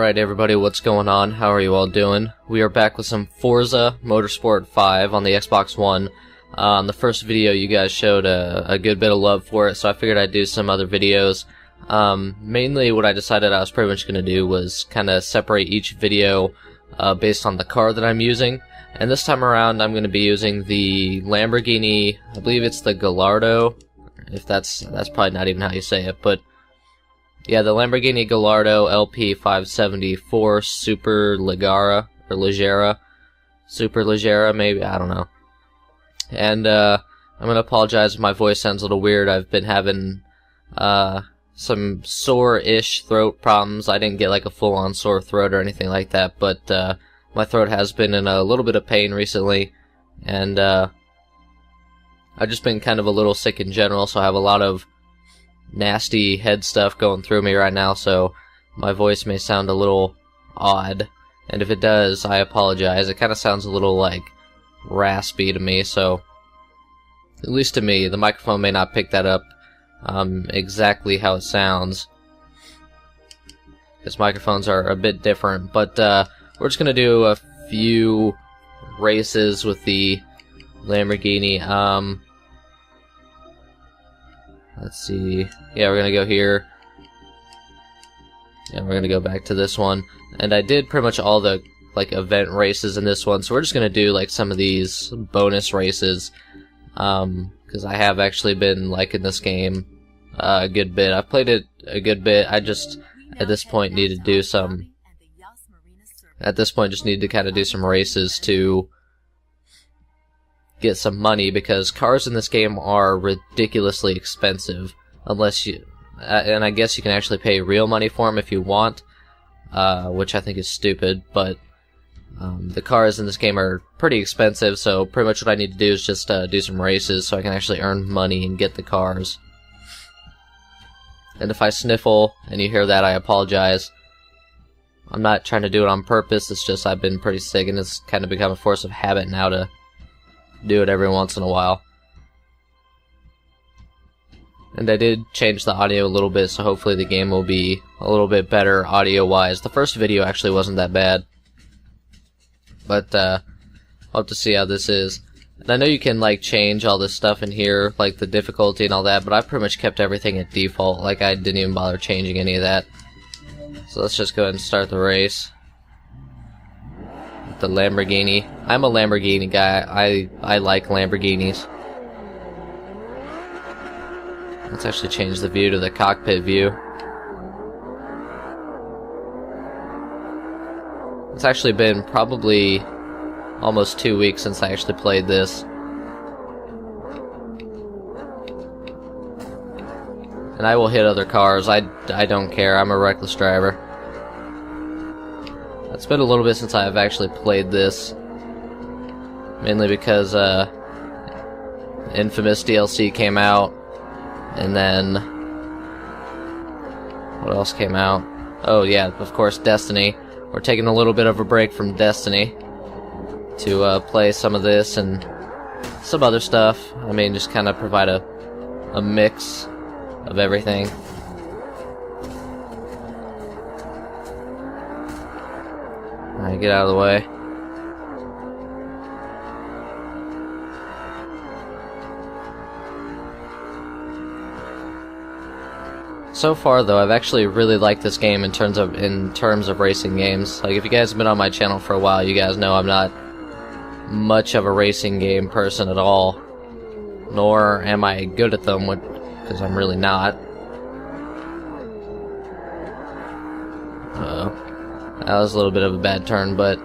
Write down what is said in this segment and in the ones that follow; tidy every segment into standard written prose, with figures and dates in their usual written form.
Alright everybody, what's going on? How are you all doing? We are back with some Forza Motorsport 5 on the Xbox One. The first video you guys showed a good bit of love for it, so I figured I'd do some other videos. Mainly what I decided I was pretty much going to do was kind of separate each video based on the car that I'm using. And this time around I'm going to be using the Lamborghini, I believe it's the Gallardo, if that's probably not even how you say it, but yeah, the Lamborghini Gallardo LP574 Superleggera, maybe, I don't know. And I'm gonna apologize if my voice sounds a little weird. I've been having some sore-ish throat problems. I didn't get like a full-on sore throat or anything like that, but my throat has been in a little bit of pain recently, and I've just been kind of a little sick in general, so I have a lot of nasty head stuff going through me right now, so my voice may sound a little odd, and if it does, I apologize. It kind of sounds a little like raspy to me, so at least to me, the microphone may not pick that up exactly how it sounds, because microphones are a bit different. But we're just gonna do a few races with the Lamborghini. Let's see. Yeah, we're gonna go here. Yeah, we're gonna go back to this one. And I did pretty much all the like event races in this one, so we're just gonna do like some of these bonus races. Because I have actually been liking this game a good bit. I've played it a good bit. I just at this point need to do some. At this point, just need to kind of do some races to get some money, because cars in this game are ridiculously expensive, unless you and I guess you can actually pay real money for them if you want, which I think is stupid, but the cars in this game are pretty expensive, so pretty much what I need to do is just do some races so I can actually earn money and get the cars. And if I sniffle and you hear that, I apologize. I'm not trying to do it on purpose, it's just I've been pretty sick and it's kind of become a force of habit now to do it every once in a while. And I did change the audio a little bit, so hopefully the game will be a little bit better audio-wise. The first video actually wasn't that bad, but I'll have to see how this is. And I know you can like change all this stuff in here, like the difficulty and all that, but I pretty much kept everything at default. Like I didn't even bother changing any of that. So let's just go ahead and start the race. The Lamborghini. I'm a Lamborghini guy. I like Lamborghinis. Let's actually change the view to the cockpit view. It's actually been probably almost 2 weeks since I actually played this. And I will hit other cars. I don't care. I'm a reckless driver. It's been a little bit since I've actually played this, mainly because Infamous DLC came out, and then what else came out? Oh yeah, of course, Destiny. We're taking a little bit of a break from Destiny to play some of this and some other stuff. I mean, just kind of provide a mix of everything. Alright, get out of the way. So far though, I've actually really liked this game in terms of racing games. Like if you guys have been on my channel for a while, you guys know I'm not much of a racing game person at all. Nor am I good at them, because I'm really not. That was a little bit of a bad turn, but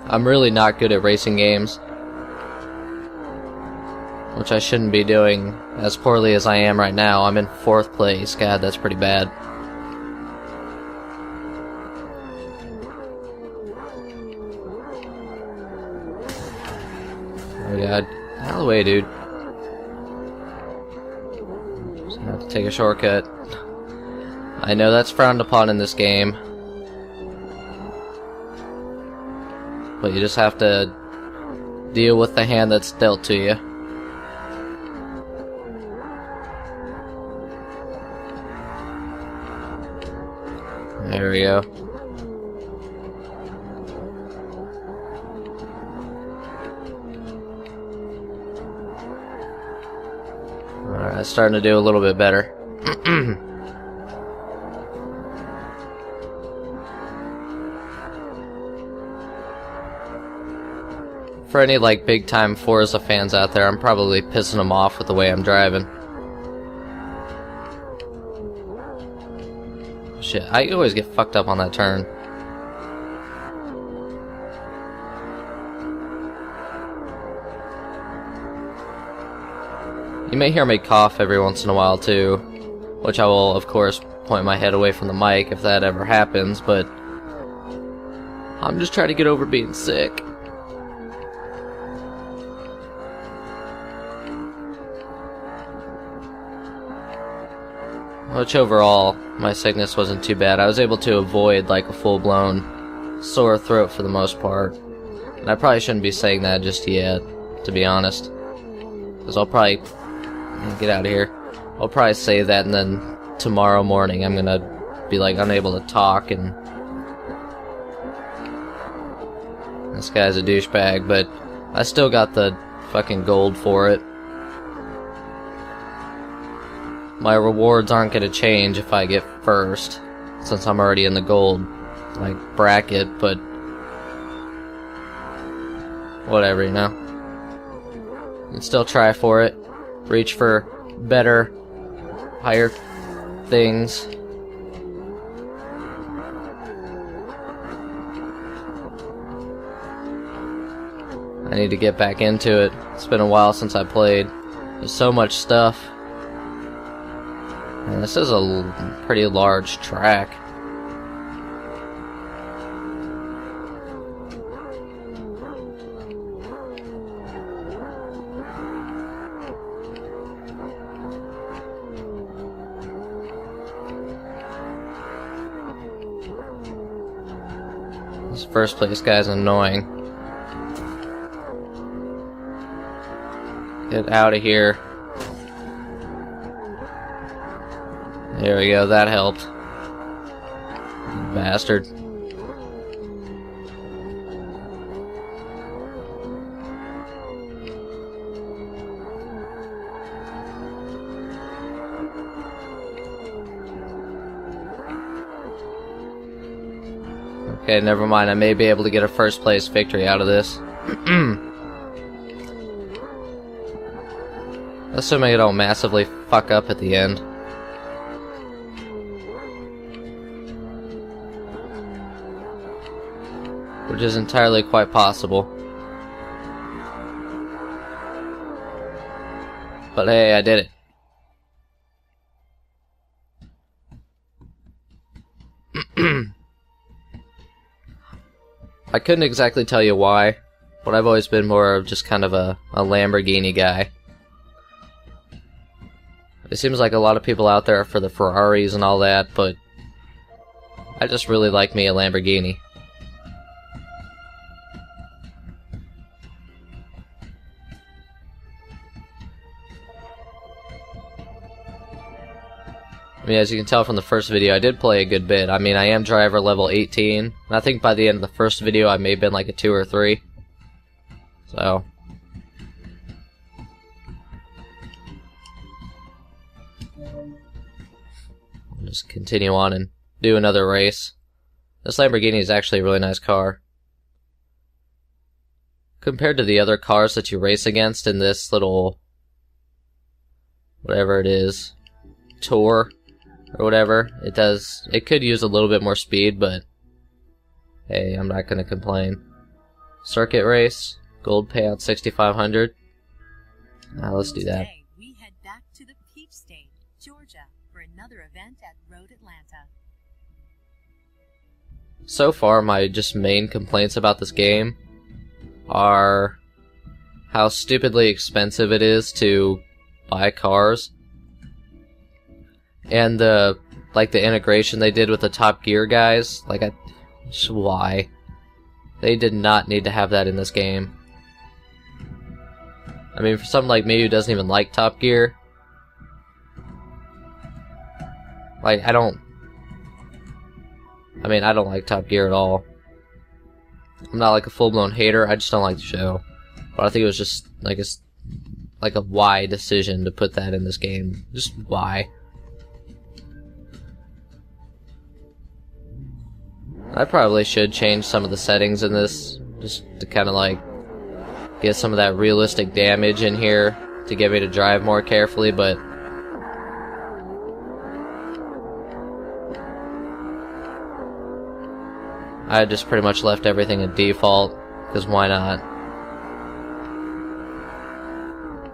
I'm really not good at racing games, which I shouldn't be doing as poorly as I am right now. I'm in 4th place. God, that's pretty bad. Oh god. Get out of the way, dude. Just gonna have to take a shortcut. I know that's frowned upon in this game, but you just have to deal with the hand that's dealt to you. There There we go. Alright, starting to do a little bit better. For any like big time Forza fans out there, I'm probably pissing them off with the way I'm driving. Shit, I always get fucked up on that turn. You may hear me cough every once in a while too, which I will of course point my head away from the mic if that ever happens, but I'm just trying to get over being sick. Which overall, my sickness wasn't too bad. I was able to avoid like a full-blown sore throat for the most part. And I probably shouldn't be saying that just yet, to be honest. Because I'll probably... get out of here. I'll probably say that and then tomorrow morning I'm gonna be like unable to talk and... This guy's a douchebag, but I still got the fucking gold for it. My rewards aren't going to change if I get first, since I'm already in the gold, like, bracket, but whatever, you know. You can still try for it, reach for better, higher things. I need to get back into it. It's been a while since I played. There's so much stuff. And this is a pretty large track. This first place guy's annoying. Get out of here. There we go, that helped. Bastard. Okay, never mind. I may be able to get a first place victory out of this. Assuming I don't massively fuck up at the end. Which is entirely quite possible. But hey, I did it. I couldn't exactly tell you why, but I've always been more of just kind of a Lamborghini guy. It seems like a lot of people out there are for the Ferraris and all that, but I just really like me a Lamborghini. I mean, as you can tell from the first video, I did play a good bit. I mean, I am driver level 18, and I think by the end of the first video I may have been like a 2 or 3. So... I'll just continue on and do another race. This Lamborghini is actually a really nice car. Compared to the other cars that you race against in this little... whatever it is... tour... or whatever, it could use a little bit more speed, but hey, I'm not gonna complain. Circuit race, gold payout 6,500. Let's do that. Today, we head back to the Peach State, Georgia, for another event at Road Atlanta. So far, my just main complaints about this game are how stupidly expensive it is to buy cars. And the integration they did with the Top Gear guys, why? They did not need to have that in this game. I mean, for someone like me who doesn't even like Top Gear, I mean, I don't like Top Gear at all. I'm not like a full-blown hater, I just don't like the show. But I think it was just like a why decision to put that in this game. Just why. I probably should change some of the settings in this, just to kind of like get some of that realistic damage in here to get me to drive more carefully, but I just pretty much left everything at default, because why not?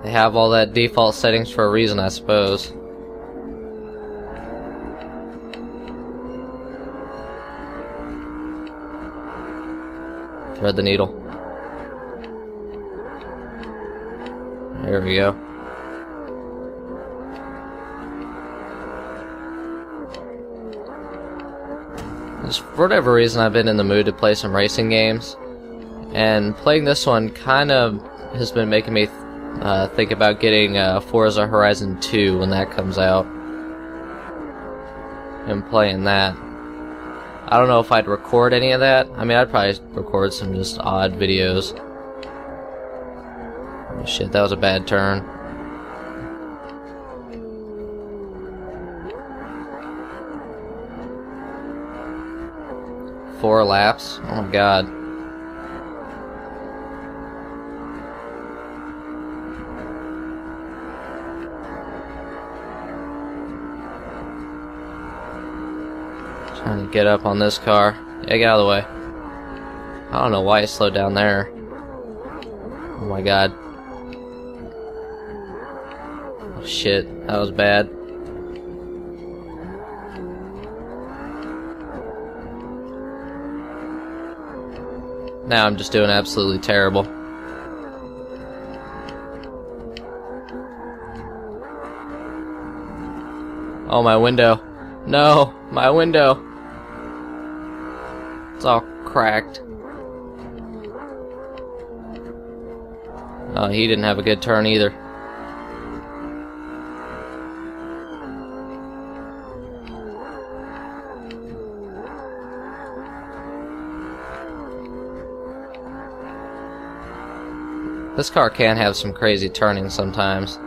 They have all that default settings for a reason, I suppose. Thread the needle. There we go. Just for whatever reason, I've been in the mood to play some racing games, and playing this one kind of has been making me think about getting Forza Horizon 2 when that comes out, and playing that. I don't know if I'd record any of that. I mean, I'd probably record some just odd videos. Oh, shit, that was a bad turn. Four laps? Oh my god. Trying to get up on this car. Yeah, get out of the way. I don't know why it slowed down there. Oh my god. Oh shit, that was bad. Now I'm just doing absolutely terrible. Oh, my window. No, my window. It's all cracked. Oh, he didn't have a good turn either. This car can have some crazy turning sometimes.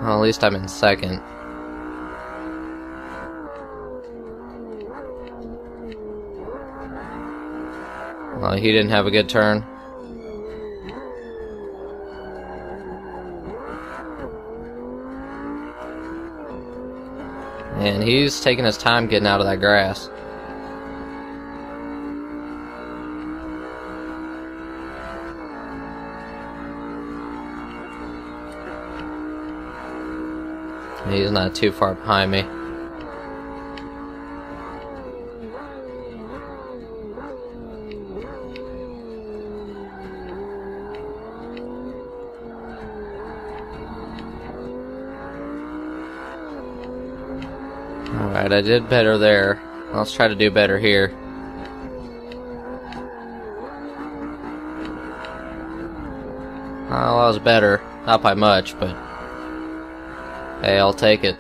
Well, at least I'm in second. Well, he didn't have a good turn. And he's taking his time getting out of that grass. He's not too far behind me. Alright, I did better there. Let's try to do better here. Well, that was better. Not by much, but hey, I'll take it.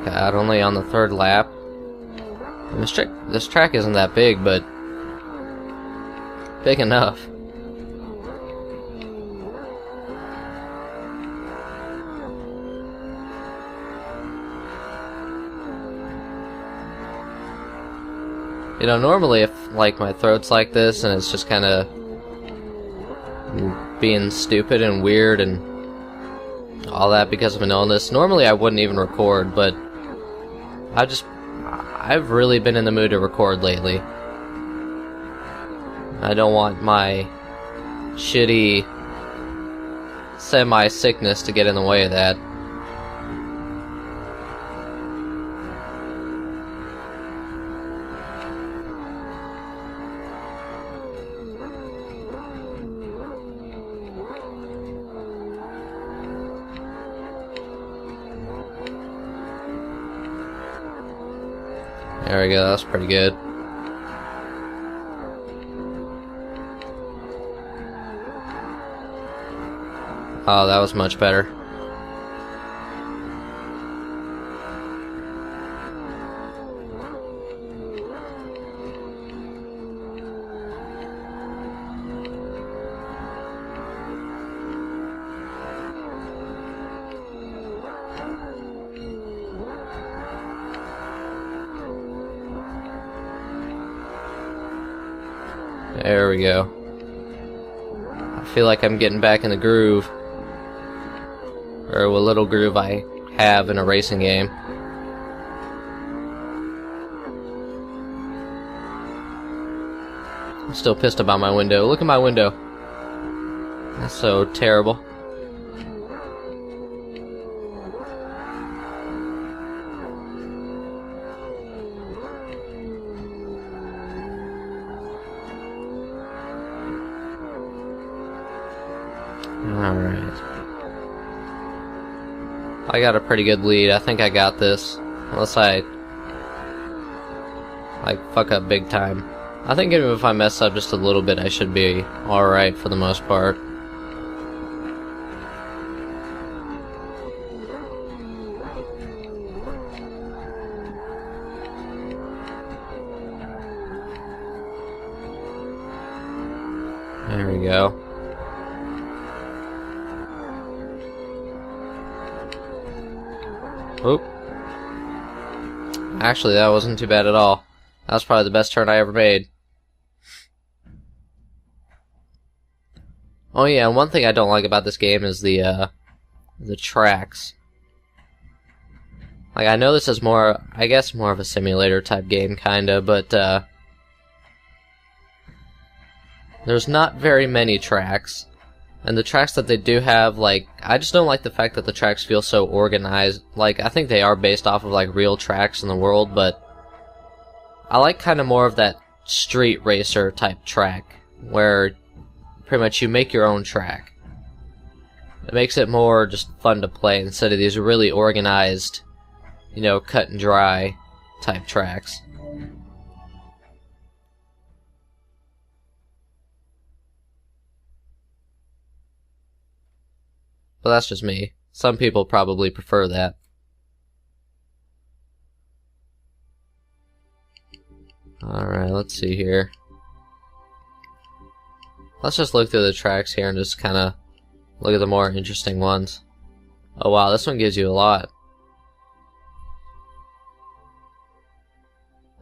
God, only on the third lap. This track isn't that big, but big enough. You know, normally if like my throat's like this and it's just kind of being stupid and weird and all that because of an illness, normally I wouldn't even record, but I've really been in the mood to record lately. I don't want my shitty semi-sickness to get in the way of that. There we go, that's pretty good. Oh, that was much better. There we go. I feel like I'm getting back in the groove. Or what little groove I have in a racing game. I'm still pissed about my window. Look at my window. That's so terrible. Alright. I got a pretty good lead. I think I got this. Unless I fuck up big time. I think even if I mess up just a little bit, I should be alright for the most part. There we go. Oop. Actually, that wasn't too bad at all. That was probably the best turn I ever made. Oh yeah, and one thing I don't like about this game is the tracks. Like, I know this is more, I guess, more of a simulator type game, kinda, but there's not very many tracks. And the tracks that they do have, like, I just don't like the fact that the tracks feel so organized. Like, I think they are based off of, like, real tracks in the world, but I like kind of more of that street racer type track, where pretty much you make your own track. It makes it more just fun to play instead of these really organized, you know, cut and dry type tracks. But that's just me. Some people probably prefer that. Alright, let's see here. Let's just look through the tracks here and just kind of look at the more interesting ones. Oh wow, this one gives you a lot.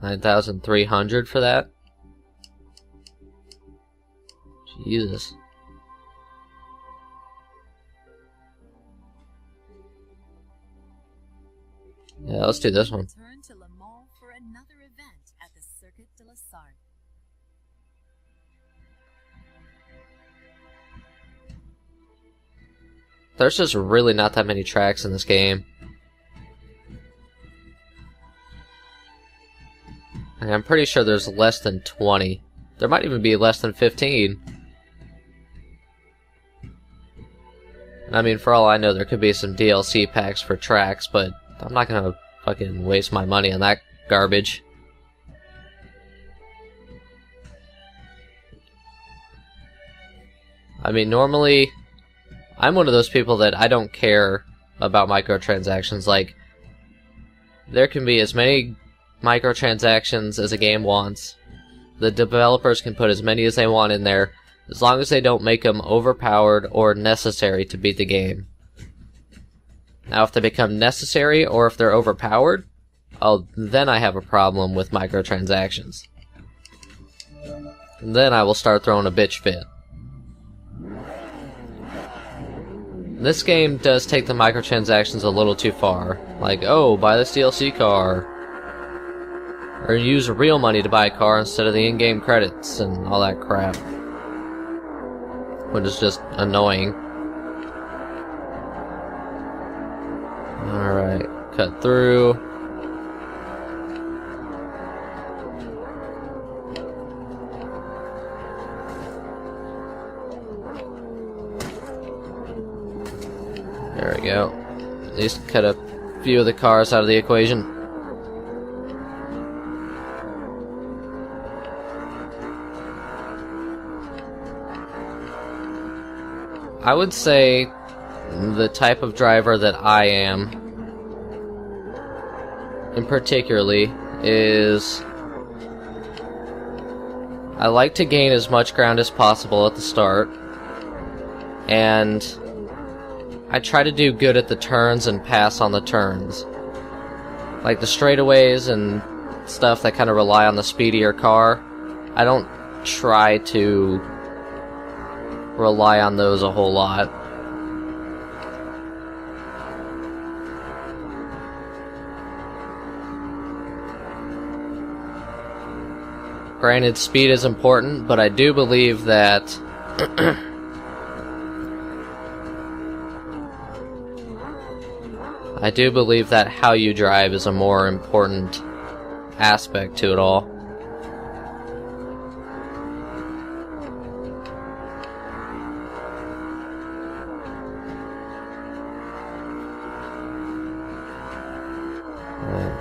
9,300 for that? Jesus. Yeah, let's do this one. Return to Le Mans for another event at the Circuit de la Sarthe. There's just really not that many tracks in this game. And I'm pretty sure there's less than 20. There might even be less than 15. And I mean, for all I know, there could be some DLC packs for tracks, but I'm not gonna fucking waste my money on that garbage. I mean, normally, I'm one of those people that I don't care about microtransactions. Like, there can be as many microtransactions as a game wants. The developers can put as many as they want in there, as long as they don't make them overpowered or necessary to beat the game. Now, if they become necessary or if they're overpowered, oh, then I have a problem with microtransactions. And then I will start throwing a bitch fit. This game does take the microtransactions a little too far. Like, oh, buy this DLC car. Or use real money to buy a car instead of the in-game credits and all that crap. Which is just annoying. Alright, cut through. There we go. At least cut a few of the cars out of the equation. I would say the type of driver that I am, in particularly, is I like to gain as much ground as possible at the start, and I try to do good at the turns and pass on the turns. Like the straightaways and stuff that kind of rely on the speedier car, I don't try to rely on those a whole lot. Granted, speed is important, but I do believe that how you drive is a more important aspect to it all.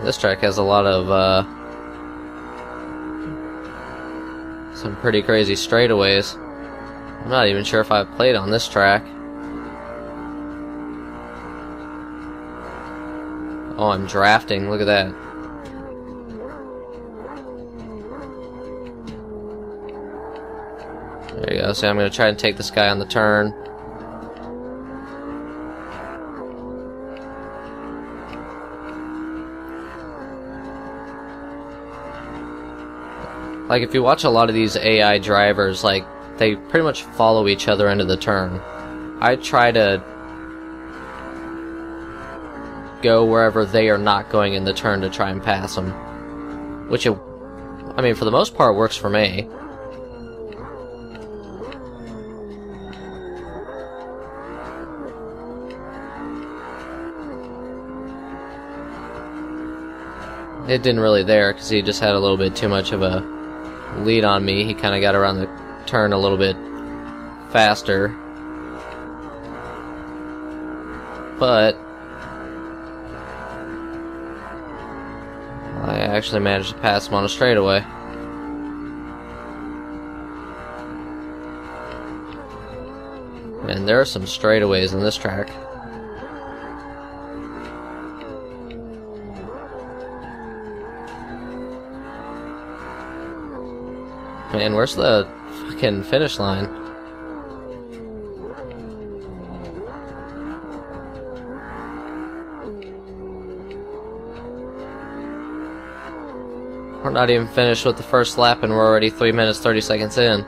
This track has a lot of some pretty crazy straightaways. I'm not even sure if I've played on this track. Oh, I'm drafting. Look at that. There you go. So I'm going to try and take this guy on the turn. Like, if you watch a lot of these AI drivers, like, they pretty much follow each other into the turn. I try to go wherever they are not going in the turn to try and pass them. Which, I mean, for the most part, works for me. It didn't really there, because he just had a little bit too much of a lead on me. He kind of got around the turn a little bit faster. But I actually managed to pass him on a straightaway. And there are some straightaways in this track. Man, where's the fucking finish line? We're not even finished with the first lap and we're already 3 minutes 30 seconds in.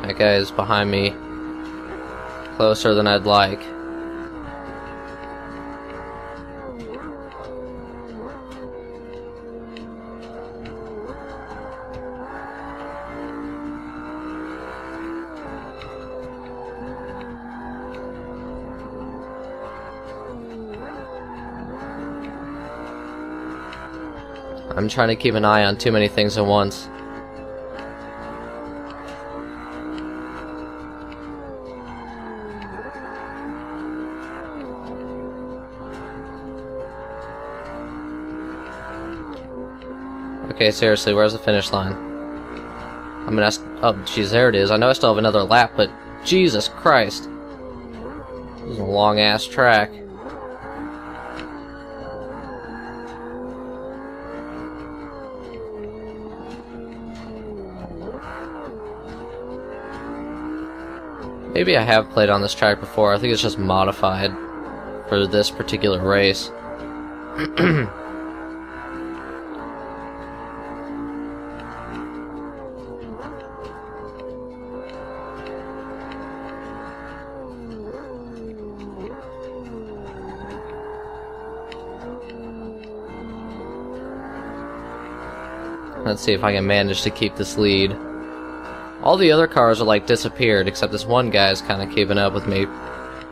That guy is behind me closer than I'd like. I'm trying to keep an eye on too many things at once. Okay, seriously, where's the finish line? I'm gonna ask. Oh, jeez, there it is. I know I still have another lap, but Jesus Christ. This is a long ass track. Maybe I have played on this track before. I think it's just modified for this particular race. Let's see if I can manage to keep this lead. All the other cars are like disappeared, except this one guy's kind of keeping up with me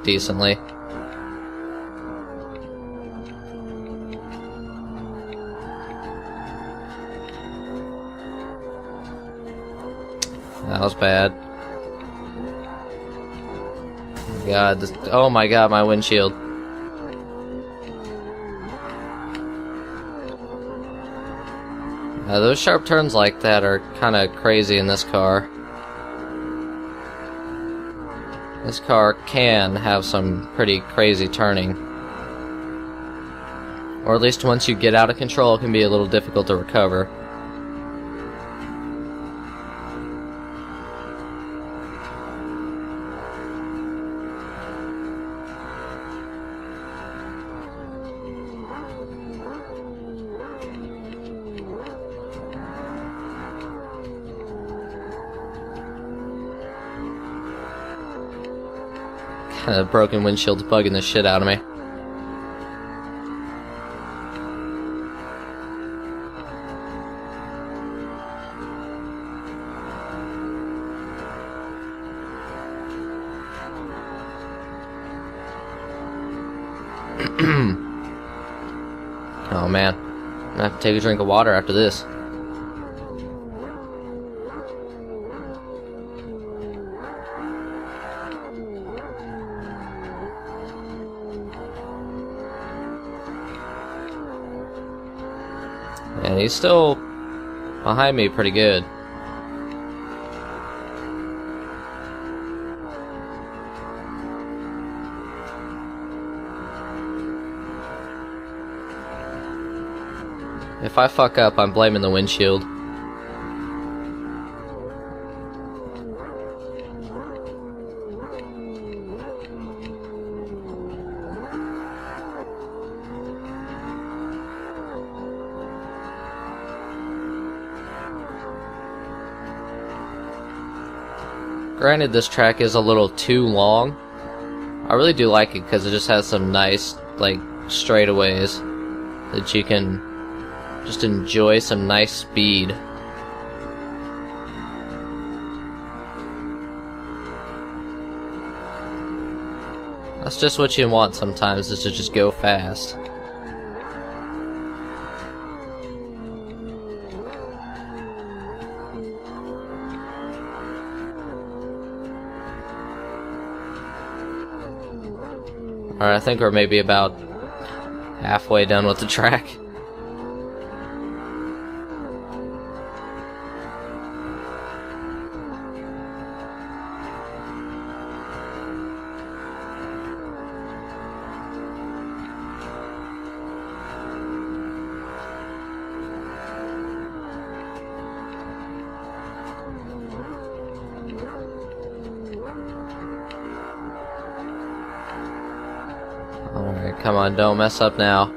decently. That was bad. God, this, oh my god, my windshield. Those sharp turns like that are kind of crazy in this car. This car can have some pretty crazy turning. Or at least once you get out of control, it can be a little difficult to recover. The broken windshield's bugging the shit out of me. Oh man, I'm gonna have to take a drink of water after this. And he's still behind me pretty good. If I fuck up, I'm blaming the windshield. Granted, this track is a little too long. I really do like it because it just has some nice, like, straightaways that you can just enjoy some nice speed. That's just what you want sometimes, is to just go fast. Alright, I think we're maybe about halfway done with the track. Alright, come on, don't mess up now.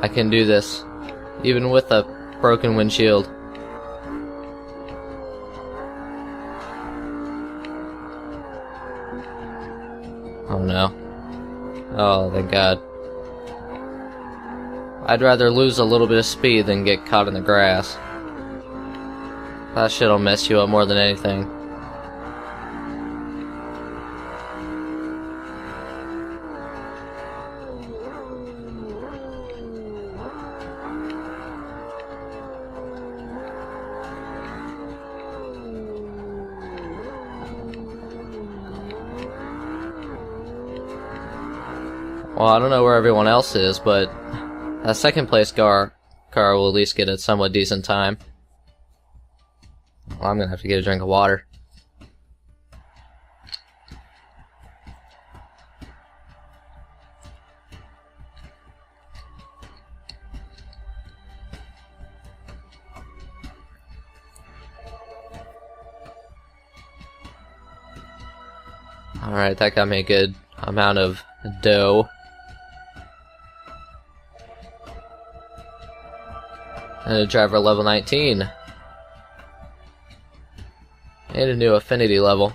I can do this, even with a broken windshield. Oh no. Oh, thank God. I'd rather lose a little bit of speed than get caught in the grass. That shit'll mess you up more than anything. Well, I don't know where everyone else is, but that second place car will at least get a somewhat decent time. Well, I'm gonna have to get a drink of water. Alright, that got me a good amount of dough. And a driver level 19. And a new affinity level.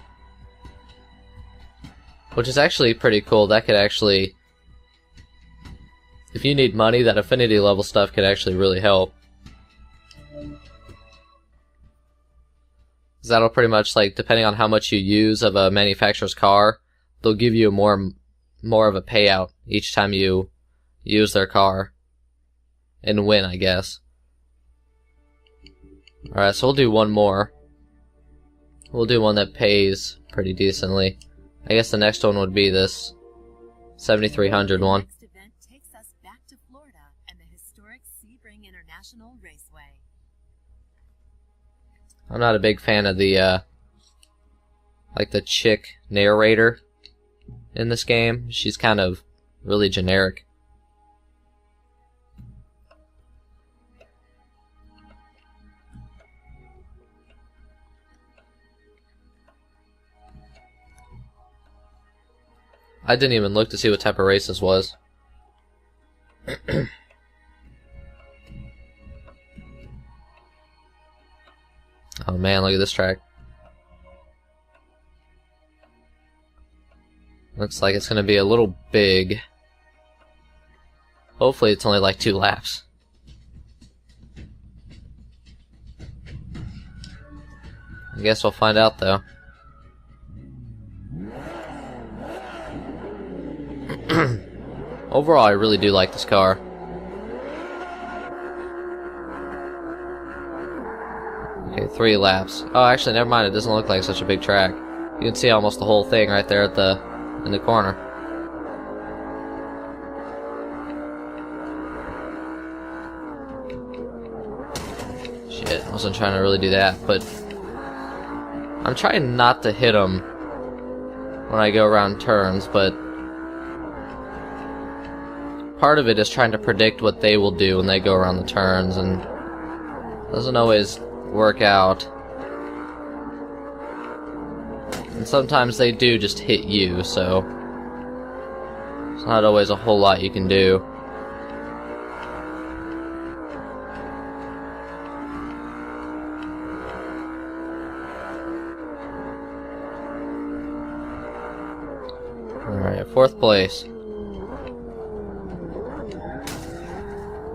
Which is actually pretty cool. That could actually... if you need money, that affinity level stuff could actually really help. That'll pretty much, like, depending on how much you use of a manufacturer's car, they'll give you more of a payout each time you use their car. And win, I guess. Alright, so we'll do one more. We'll do one that pays pretty decently. I guess the next one would be this 7300 one. Next event takes us National Raceway. I'm not a big fan of the like the chick narrator in this game. She's kind of really generic. I didn't even look to see what type of race this was. Oh man, look at this track. Looks like it's gonna be a little big. Hopefully it's only like 2 laps. I guess we'll find out though. Overall, I really do like this car. Okay, 3 laps. Oh, actually, never mind. It doesn't look like such a big track. You can see almost the whole thing right there at in the corner. Shit, I wasn't trying to really do that, but I'm trying not to hit them when I go around turns, but part of it is trying to predict what they will do when they go around the turns, and it doesn't always work out. And sometimes they do just hit you, so it's not always a whole lot you can do. Alright, 4th place.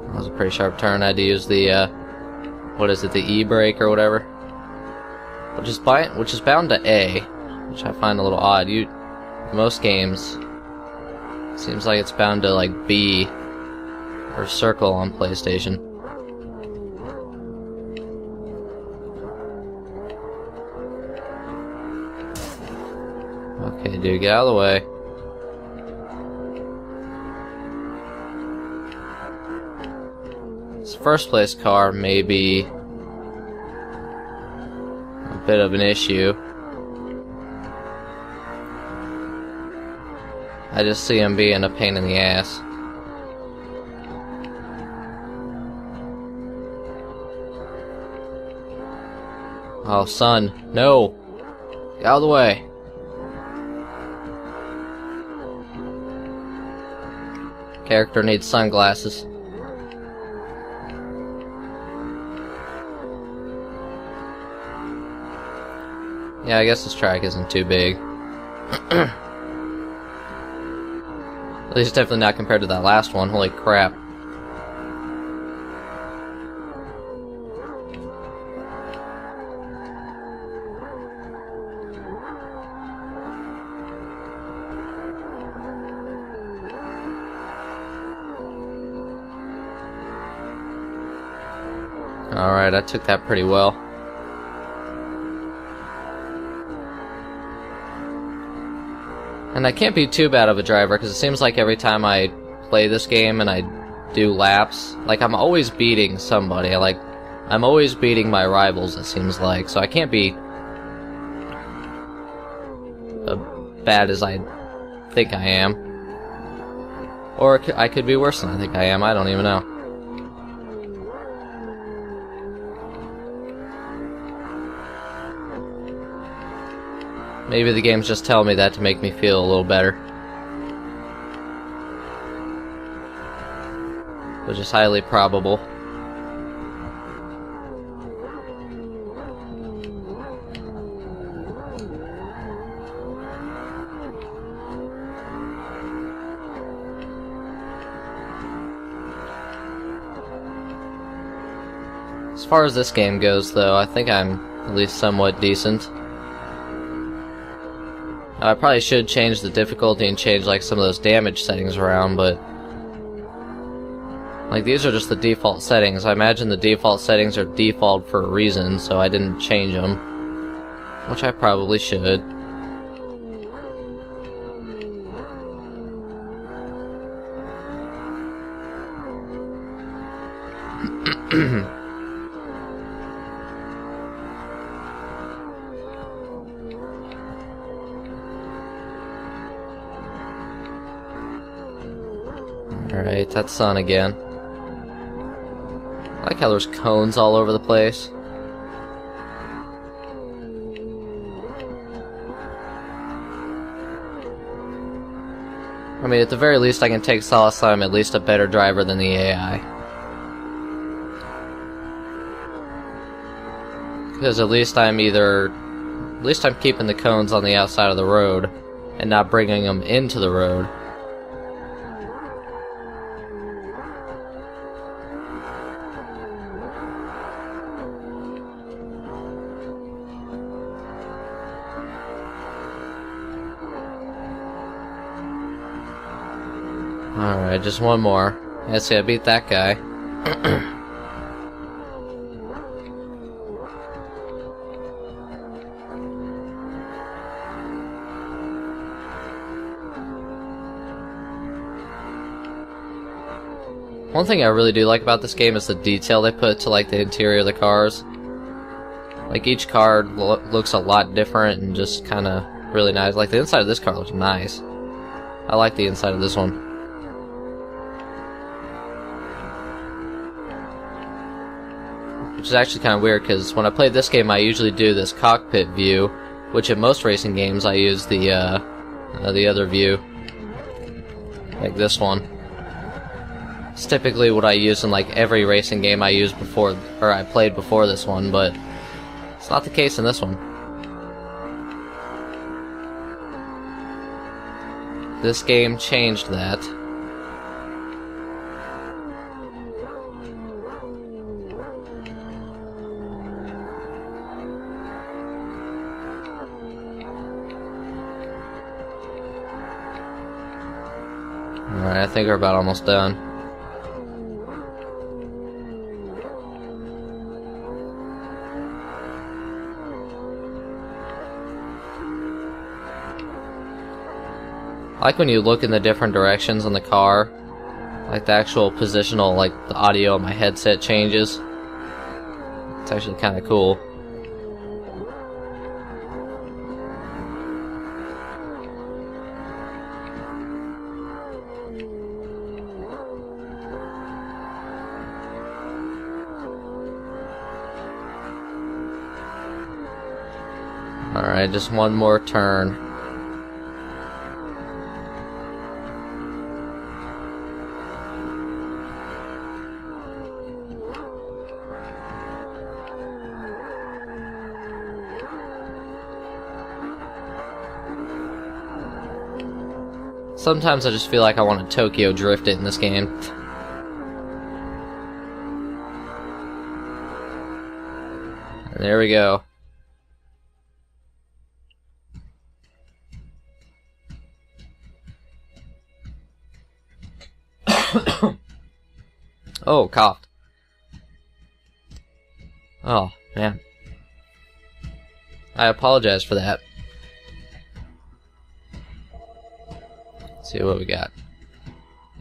That was a pretty sharp turn. I had to use the, what is it, the E-brake or whatever? Which is bound to A, which I find a little odd. Most games, seems like it's bound to, like, B or circle on PlayStation. Okay, dude, get out of the way. This 1st place car may be a bit of an issue. I just see him being a pain in the ass. Oh, son, no! Get out of the way! Character needs sunglasses. Yeah, I guess this track isn't too big. At least definitely not compared to that last one. Holy crap. Alright, I took that pretty well. And I can't be too bad of a driver, because it seems like every time I play this game and I do laps, like, I'm always beating somebody. I'm always beating my rivals, it seems like. So I can't be as bad as I think I am. Or I could be worse than I think I am, I don't even know. Maybe the game's just telling me that to make me feel a little better. Which is highly probable. As far as this game goes, though, I think I'm at least somewhat decent. I probably should change the difficulty and change, like, some of those damage settings around, but like, these are just the default settings. I imagine the default settings are default for a reason, so I didn't change them, which I probably should. Alright, that's sun again. I like how there's cones all over the place. I mean, at the very least, I can take solace that I'm at least a better driver than the AI. Because at least I'm keeping the cones on the outside of the road, and not bringing them into the road. Alright, just one more. Let's see, I beat that guy. One thing I really do like about this game is the detail they put to like the interior of the cars. Like each car looks a lot different and just kind of really nice. Like the inside of this car looks nice. I like the inside of this one. Which is actually kind of weird because when I play this game I usually do this cockpit view, which in most racing games I use the other view. Like this one. It's typically what I use in like every racing game I used before, or I played before this one, but it's not the case in this one. This game changed that. Alright, I think we're about almost done. I like when you look in the different directions on the car, like the actual positional, like the audio on my headset changes. It's actually kind of cool. Alright, just one more turn. Sometimes I just feel like I want to Tokyo drift it in this game. And there we go. Oh, coughed. Oh, man. I apologize for that. Let's see what we got.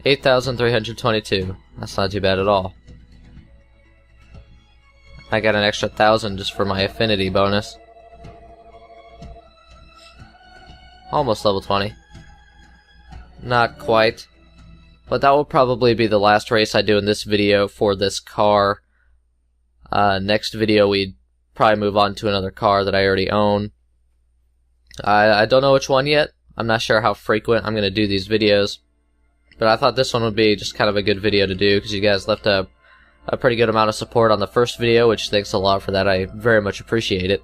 8,322. That's not too bad at all. I got an extra 1,000 just for my affinity bonus. Almost level 20. Not quite. But that will probably be the last race I do in this video for this car. Next video we'd probably move on to another car that I already own. I don't know which one yet. I'm not sure how frequent I'm going to do these videos. But I thought this one would be just kind of a good video to do because you guys left a pretty good amount of support on the first video, which thanks a lot for that. I very much appreciate it.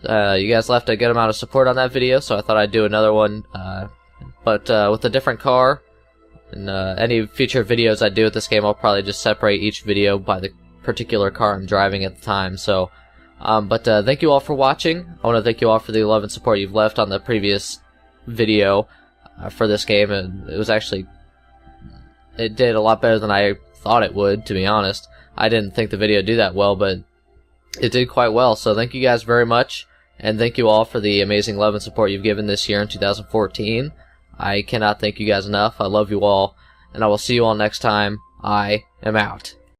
You guys left a good amount of support on that video, so I thought I'd do another one. But with a different car. And any future videos I do with this game, I'll probably just separate each video by the particular car I'm driving at the time. So, thank you all for watching. I want to thank you all for the love and support you've left on the previous video for this game. And it was actually, it did a lot better than I thought it would, to be honest. I didn't think the video would do that well, but it did quite well. So thank you guys very much, and thank you all for the amazing love and support you've given this year in 2014. I cannot thank you guys enough. I love you all, and I will see you all next time. I am out.